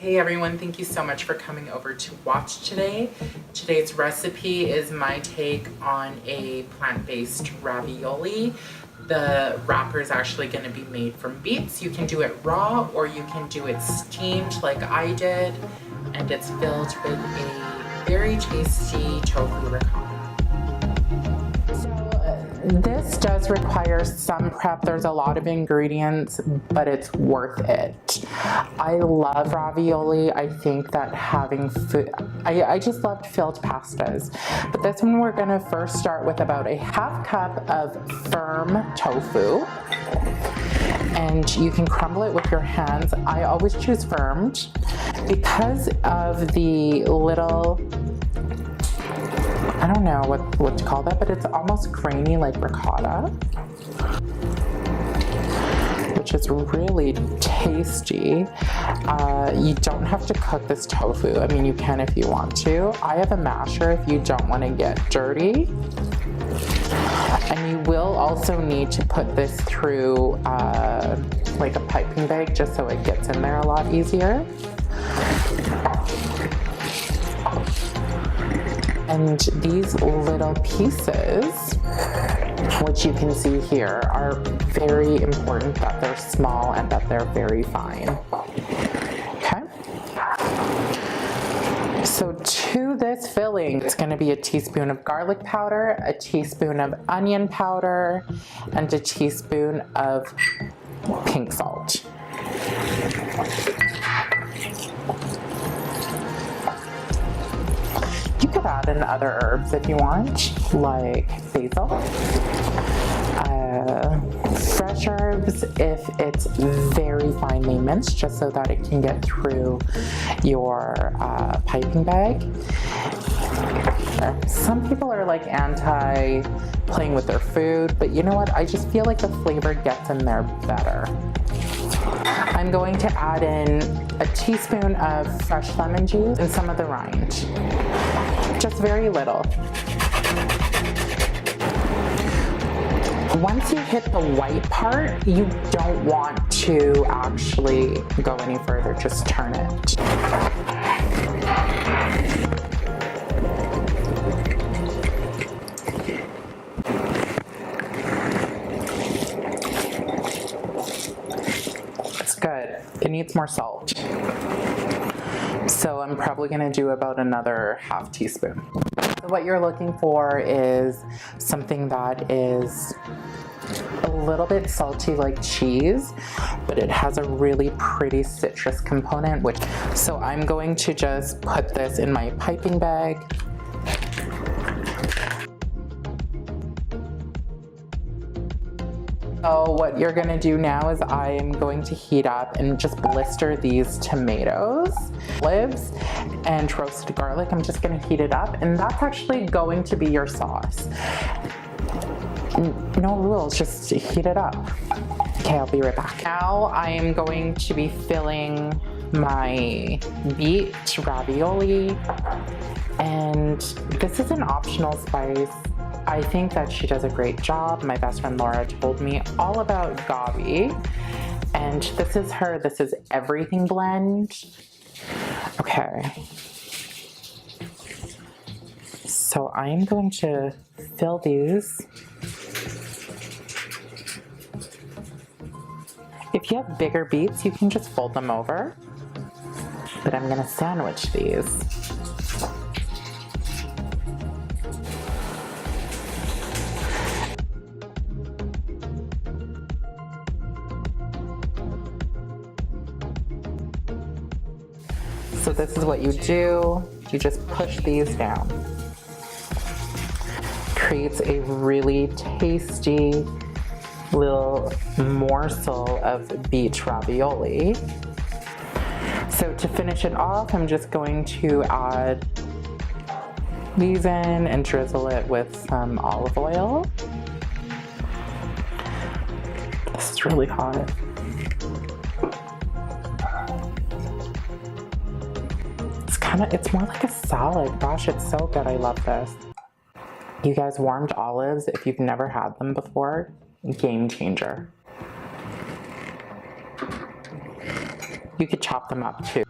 Hey everyone, thank you so much for coming over to watch today. Today's recipe is my take on a plant-based ravioli. The wrapper is actually going to be made from beets. You can do it raw or you can do it steamed like I did, and it's filled with a very tasty tofu ricotta. This does require some prep. There's a lot of ingredients, but it's worth it. I love ravioli. I think that having food, I just loved filled pastas. But this one we're gonna first start with about a half cup of firm tofu. And you can crumble it with your hands. I always choose firmed because of the little, I don't know what to call that, but it's almost grainy like ricotta, which is really tasty. You don't have to cook this tofu. I mean, you can if you want to. I have a masher if you don't want to get dirty. And you will also need to put this through like a piping bag just so it gets in there a lot easier. And these little pieces, which you can see here, are very important that they're small and that they're very fine. Okay. So to this filling, it's going to be a teaspoon of garlic powder, a teaspoon of onion powder, and a teaspoon of pink salt. You could add in other herbs if you want, like basil, fresh herbs if it's very finely minced, just so that it can get through your piping bag. Some people are like anti playing with their food, but you know what? I just feel like the flavor gets in there better. I'm going to add in a teaspoon of fresh lemon juice and some of the rind. Just very little. Once you hit the white part, you don't want to actually go any further, just turn it. It's good. It needs more salt. So I'm probably gonna do about another half teaspoon. So what you're looking for is something that is a little bit salty like cheese, but it has a really pretty citrus component. So I'm going to just put this in my piping bag. So what you're gonna do now is I am going to heat up and just blister these tomatoes, olives, and roasted garlic. I'm just gonna heat it up, and that's actually going to be your sauce. No rules, just heat it up. Okay, I'll be right back. Now I am going to be filling my beet ravioli, and this is an optional spice. I think that she does a great job. My best friend Laura told me all about Gabi, and this is her, this is everything blend. Okay. So I'm going to fill these. If you have bigger beets, you can just fold them over, but I'm gonna sandwich these. So this is what you do. You just push these down. Creates a really tasty little morsel of beet ravioli. So to finish it off, I'm just going to add these in and drizzle it with some olive oil. This is really hot. It's more like a salad. Gosh, it's so good. I love this. You guys, warmed olives, if you've never had them before, game changer. You could chop them up too.